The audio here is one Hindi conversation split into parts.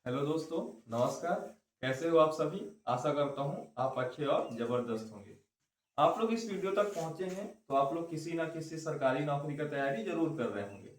हेलो दोस्तों, नमस्कार। कैसे हो आप सभी? आशा करता हूँ आप अच्छे और जबरदस्त होंगे। आप लोग इस वीडियो तक पहुंचे हैं तो आप लोग किसी ना किसी सरकारी नौकरी का तैयारी जरूर कर रहे होंगे।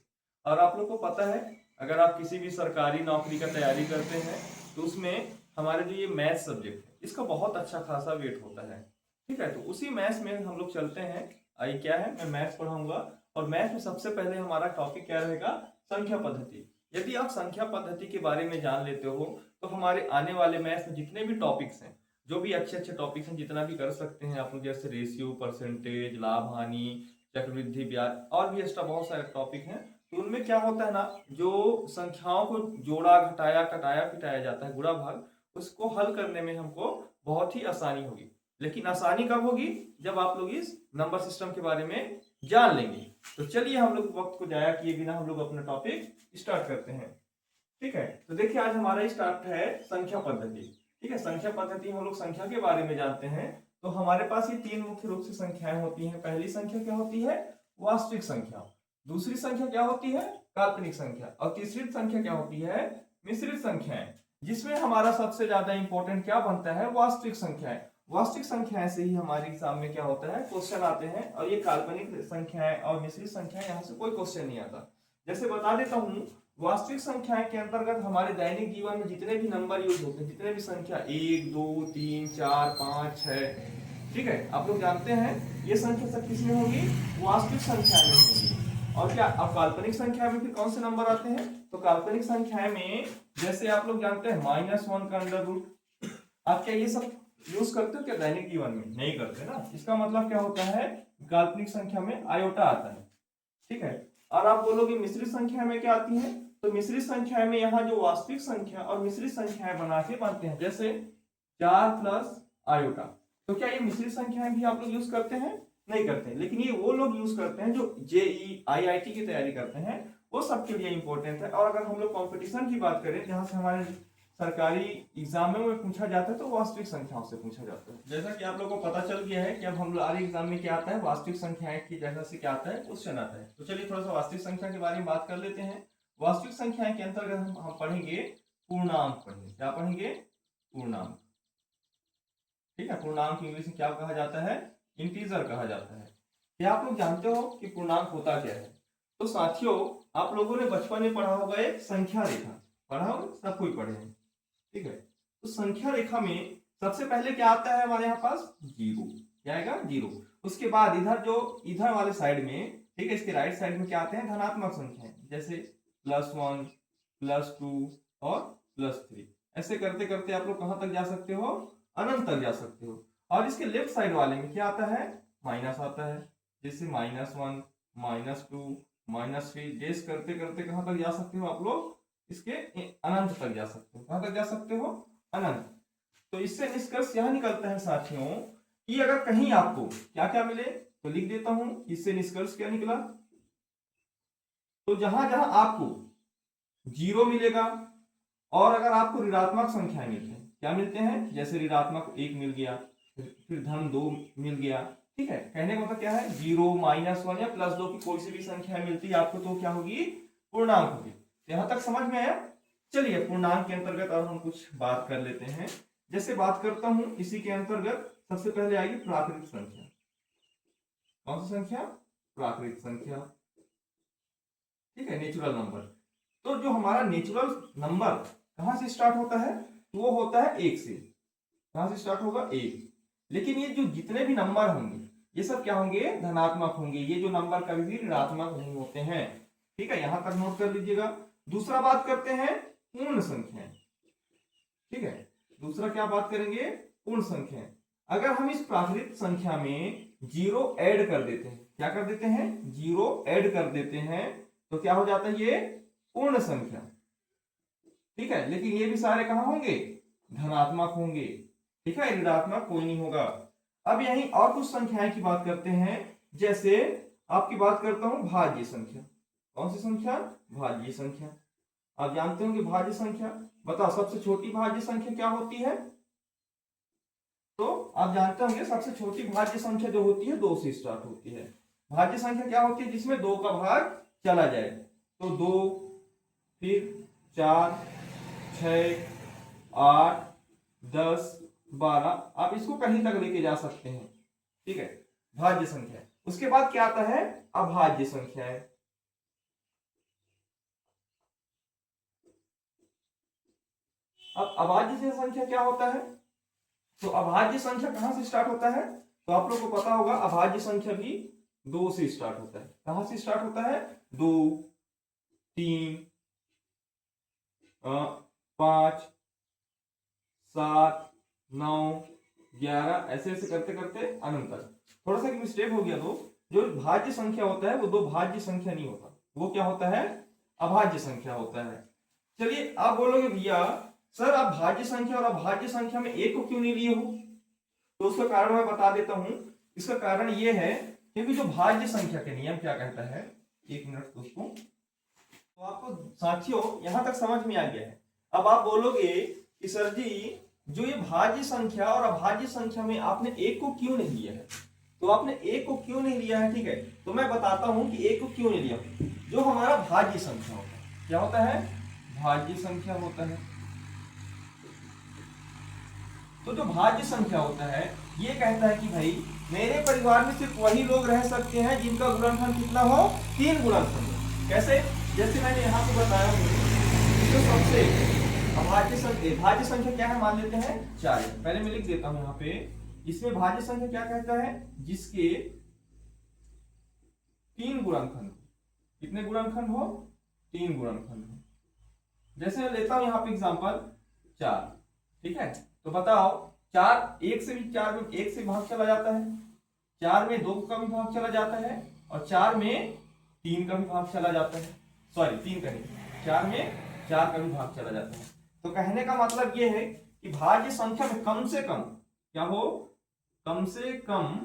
और आप लोग को पता है, अगर आप किसी भी सरकारी नौकरी का तैयारी करते हैं तो उसमें हमारे जो ये मैथ सब्जेक्ट है इसका बहुत अच्छा खासा वेट होता है। ठीक है, तो उसी मैथ्स में हम लोग चलते हैं। आई क्या है, मैं मैथ्स पढ़ाऊंगा और मैथ्स में सबसे पहले हमारा टॉपिक क्या रहेगा? संख्या पद्धति। यदि आप संख्या पद्धति के बारे में जान लेते हो तो हमारे आने वाले मैथ्स में जितने भी टॉपिक्स हैं, जो भी अच्छे अच्छे टॉपिक्स हैं, जितना भी कर सकते हैं आप लोग, जैसे रेशियो, परसेंटेज, लाभ हानि, चक्रवृद्धि ब्याज और भी एक्स्ट्रा बहुत सारे टॉपिक हैं, तो उनमें क्या होता है ना, जो संख्याओं को जोड़ा घटाया कटाया पिटाया जाता है, गुणा भाग, उसको हल करने में हमको बहुत ही आसानी होगी। लेकिन आसानी कब होगी? जब आप लोग इस नंबर सिस्टम के बारे में जान लेंगे। तो चलिए हम लोग वक्त को जाया किए बिना हम लोग अपना टॉपिक स्टार्ट करते हैं। ठीक है, तो देखिए आज हमारा स्टार्ट है संख्या पद्धति। ठीक है, संख्या पद्धति हम लोग संख्या के बारे में जानते हैं। तो हमारे पास ये तीन मुख्य रूप से संख्याएं होती हैं। पहली संख्या क्या होती है? वास्तविक संख्या। दूसरी संख्या क्या होती है? काल्पनिक संख्या। और तीसरी संख्या क्या होती है? मिश्रित संख्याएं। जिसमें हमारा सबसे ज्यादा इंपॉर्टेंट क्या बनता है? वास्तविक संख्याएं। वास्तविक संख्याएं से ही हमारे एग्जाम में क्या होता है? क्वेश्चन आते हैं। और ये काल्पनिक संख्याएं और मिश्रित संख्याएं, यहाँ से कोई क्वेश्चन नहीं आता। जैसे बता देता हूं, वास्तविक संख्याएं के अंतर्गत हमारे दैनिक जीवन में जितने भी नंबर यूज होते हैं, जितने भी संख्या 1 2 3 4 5 6, ठीक है, आप लोग जानते हैं ये संख्या सब किसमें होगी? वास्तविक संख्या में होगी। और क्या अब काल्पनिक संख्या में फिर कौन से नंबर आते हैं? तो काल्पनिक संख्या में जैसे आप लोग जानते हैं -1 का अंडर रूट। आप क्या ये सब यूज करते हो क्या दैनिक जीवन में? नहीं करते ना। इसका मतलब क्या होता है? काल्पनिक संख्या में आयोटा आता है। ठीक है, और आप बोलोगे मिश्रित संख्या में क्या आती है? तो मिश्रित संख्या में यहाँ जो वास्तविक संख्या और मिश्रित संख्याएं बना के बनते हैं, जैसे 4 प्लस आयोटा। तो क्या ये मिश्रित संख्याएं भी आप लोग यूज करते हैं? नहीं करते, लेकिन ये वो लोग यूज करते हैं जो जेई आईआईटी की तैयारी करते हैं, वो सबके लिए इंपॉर्टेंट है। और अगर हम लोग कंपटीशन की बात करें, जहां से हमारे सरकारी एग्जाम में पूछा जाता है, तो वास्तविक संख्याओं से पूछा जाता है। जैसा कि आप लोगों को पता चल गया है कि अब हमारे एग्जाम में क्या आता है, वास्तविक संख्याएं की जगह से क्या आता है? क्वेश्चन आता है। तो चलिए थोड़ा सा वास्तविक संख्या के बारे में बात कर लेते हैं। वास्तविक संख्याएं के अंतर्गत हम पढ़ेंगे पूर्णांक। पढ़ेंगे क्या? पढ़ेंगे पूर्णांक। ठीक है, पूर्णांक इंग्लिश में क्या कहा जाता है? इंटीजर कहा जाता है। क्या आप लोग जानते हो कि पूर्णांक होता क्या है? तो साथियों, आप लोगों ने बचपन में पढ़ा होगा एक संख्या रेखा। पढ़ा होगा, सब कोई पढ़े हैं। ठीक है, तो संख्या रेखा में सबसे पहले क्या आता है हमारे यहाँ पास? जीरो। क्या आएगा? जीरो। उसके बाद इधर जो इधर वाले साइड में, ठीक है, इसके राइट साइड में क्या आते हैं? धनात्मक संख्याएं, जैसे +1 +2 और +3। ऐसे करते करते आप लोग कहां तक जा सकते हो? अनंत तक जा सकते हो। और इसके लेफ्ट साइड वाले में क्या आता है? माइनस आता है, जैसे -1 -2 -3। डेस करते करते कहां तक जा सकते हो आप लोग? इसके अनंत तक जा सकते हो। कहां तक जा सकते हो? अनंत। तो इससे निष्कर्ष यह निकलता है साथियों कि अगर कहीं आपको क्या क्या मिले, तो लिख देता हूं। इससे निष्कर्ष क्या निकला? तो जहां जहां आपको जीरो मिलेगा, और अगर आपको ऋणात्मक संख्याएं मिलते हैं, क्या मिलते हैं? जैसे ऋणात्मक 1 मिल गया, फिर धन 2 मिल गया। ठीक है, कहने का मतलब क्या है? 0 -1 या +2 की कोई सी भी संख्या मिलती है आपको, तो क्या होगी? पूर्णांक होगी। यहां तक समझ में आया? चलिए पूर्णांक के अंतर्गत और हम कुछ बात कर लेते हैं। जैसे बात करता हूं, इसी के अंतर्गत सबसे पहले आएगी प्राकृतिक संख्या। कौन सी संख्या? प्राकृतिक संख्या। ठीक है, नेचुरल नंबर। तो जो हमारा नेचुरल नंबर कहां से स्टार्ट होता है? वो होता है 1 से। कहां से स्टार्ट होगा? 1। लेकिन ये जो जितने भी नंबर होंगे, ये सब क्या होंगे? धनात्मक होंगे। ये जो नंबर कभी भी ऋणात्मक नहीं होते हैं। ठीक है, यहां तक नोट कर लीजिएगा। दूसरा बात करते हैं पूर्ण संख्या। ठीक है, दूसरा क्या बात करेंगे? पूर्ण संख्या। अगर हम इस प्राकृतिक संख्या में जीरो ऐड कर देते हैं, क्या कर देते हैं? जीरो ऐड कर देते हैं, तो क्या हो जाता है? ये पूर्ण संख्या। ठीक है, लेकिन ये भी सारे कहां होंगे? धनात्मक होंगे। ठीक है, ऋणात्मक कोई नहीं होगा। अब यहीं और कुछ संख्याएं की बात करते हैं। जैसे आपकी बात करता हूं भाज्य संख्या। कौन सी संख्या? भाज्य संख्या। आप जानते होंगे भाज्य संख्या। बताओ सबसे छोटी भाज्य संख्या क्या होती है? तो आप जानते होंगे सबसे छोटी भाज्य संख्या जो होती है 2 से स्टार्ट होती है। भाज्य संख्या क्या होती है? जिसमें 2 का भाग चला जाए। तो 2, फिर 4, 6, 8, 10, 12, आप इसको कहीं तक लेके जा सकते हैं। ठीक है, भाज्य संख्या। उसके बाद क्या आता है? अभाज्य संख्या है। अब अभाज्य संख्या क्या होता है? तो अभाज्य संख्या कहां से स्टार्ट होता है? तो आप लोग को पता होगा, अभाज्य संख्या भी 2 से स्टार्ट होता है। कहां से स्टार्ट होता है? 2, 3, 5, 7, 9, 11, ऐसे ऐसे करते करते अनंत तक। थोड़ा सा मिस्टेक हो गया, तो जो भाज्य संख्या होता है वो 2 भाज्य संख्या नहीं होता, वो क्या होता है? अभाज्य संख्या होता है। चलिए, आप बोलोगे भैया सर आप भाज्य संख्या और अभाज्य संख्या में एक को क्यों नहीं लिए हो? तो उसका कारण मैं बता देता हूं। इसका कारण ये है क्योंकि जो भाज्य संख्या के नियम क्या कहता है, 1 मिनट दोस्तों, तो आपको साथियों यहां तक समझ में आ गया है। अब आप बोलोगे कि सर जी जो ये भाज्य संख्या और अभाज्य संख्या में आपने एक को क्यों नहीं लिया है? तो आपने एक को क्यों नहीं लिया है? ठीक है, तो मैं बताता हूं कि एक को क्यों नहीं लिया। जो हमारा भाज्य संख्या होता है, क्या होता है? भाज्य संख्या होता है। तो जो भाज्य संख्या होता है ये कहता है कि भाई मेरे परिवार में सिर्फ वही लोग रह सकते हैं जिनका गुणनखंड कितना हो? 3 गुणनखंड हो। कैसे? जैसे मैंने यहाँ पे बताया, जो सबसे भाज्य संख्या क्या है मान लेते हैं 4। पहले मैं लिख देता हूं यहाँ पे, इसमें भाज्य संख्या क्या कहता है? जिसके 3 गुणनखंड। कितने गुणनखंड हो? 3 गुणनखंड हो। जैसे मैं लेता हूं यहाँ पे एग्जांपल 4। ठीक है, तो बताओ 4 1 से भी 4 में 1 से भाग चला जाता है, 4 में 2 का भी भाग चला जाता है, और 4 में 3 का भी भाग चला जाता है। सॉरी 3 का नहीं, 4 में 4 का भी भाग चला जाता है। तो कहने का मतलब ये है कि भाज्य संख्या में कम से कम क्या हो? कम से कम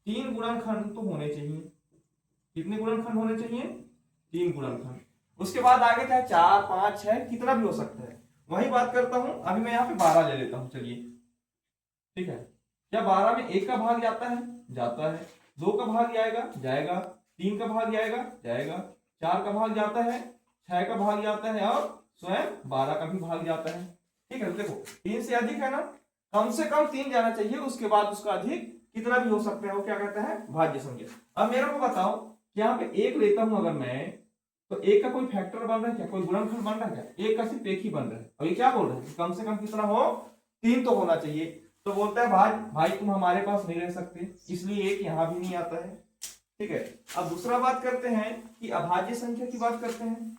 3 गुणनखंड तो होने चाहिए। कितने गुणनखंड होने चाहिए? 3 गुणनखंड। उसके बाद आगे चाहे 4, 5, 6 कितना भी हो सकता है। वही बात करता हूं, अभी मैं यहाँ पे 12 ले लेता हूं। चलिए, ठीक है, क्या 12 में 1 का भाग जाता है? जाता है। 2 का भाग जाएगा? जाएगा। 3 का भाग जाएगा? जाएगा। 4 का भाग जाता है, 6 का भाग जाता है, और स्वयं 12 का भी भाग जाता है। ठीक है, तो देखो 3 से अधिक है ना, कम से कम 3 जाना चाहिए, उसके बाद उसका अधिक कितना भी हो सकता है, वो क्या कहता है? भाज्य संख्या। अब मेरे को बताओ कि यहाँ पे 1 लेता हूं अगर मैं, तो 1 का कोई फैक्टर बन रहा है क्या? कोई गुणनखंड बन रहा है क्या? 1 का सिर्फ 1 ही बन रहा है। और ये क्या बोल रहा है? कम से कम कितना हो? 3 तो होना चाहिए। तो बोलता है भाई तुम हमारे पास नहीं रह सकते, इसलिए 1 यहां भी नहीं आता है। ठीक है, अब दूसरा बात करते हैं कि अभाज्य संख्या की बात करते हैं।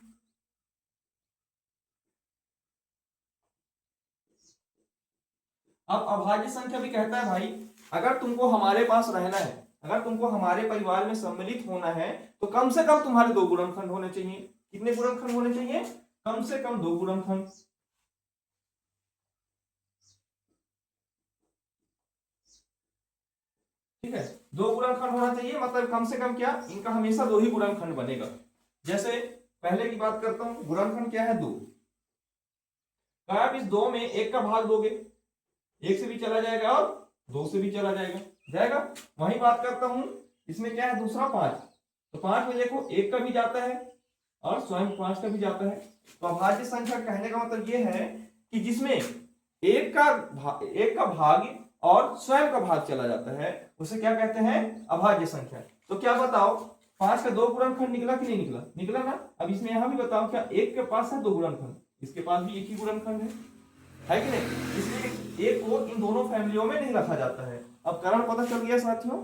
अब अभाज्य संख्या भी कहता है भाई अगर तुमको हमारे पास रहना है, अगर तुमको हमारे परिवार में सम्मिलित होना है, तो कम से कम तुम्हारे 2 गुणनखंड होने चाहिए। कितने गुणनखंड होने चाहिए? कम से कम 2 गुणनखंड। ठीक है, 2 गुणनखंड होना चाहिए, मतलब कम से कम क्या, इनका हमेशा 2 ही गुणनखंड बनेगा। जैसे पहले की बात करता हूं, गुणनखंड क्या है? 2। आप इस 2 में 1 का भाग दोगे, 1 से भी चला जाएगा और 2 से भी चला जाएगा, जाएगा। वही बात करता हूं, इसमें क्या है? दूसरा 5। तो 5 में देखो 1 का भी जाता है और स्वयं 5 का भी जाता है। तो अभाज्य संख्या कहने का मतलब ये है कि जिसमें 1 का भाग और स्वयं का भाग चला जाता है, उसे क्या कहते हैं? अभाज्य संख्या। तो क्या बताओ, 5 का 2 गुणनखंड निकला कि नहीं निकला? निकला ना। अब इसमें यहां भी बताओ, क्या 1 के पास है 2 गुणनखंड? इसके पास भी 1 ही गुणनखंड है कि नहीं? इसलिए 1 को इन दोनों फैमिलियों में नहीं रखा जाता है। अब कारण पता चल गया साथियों,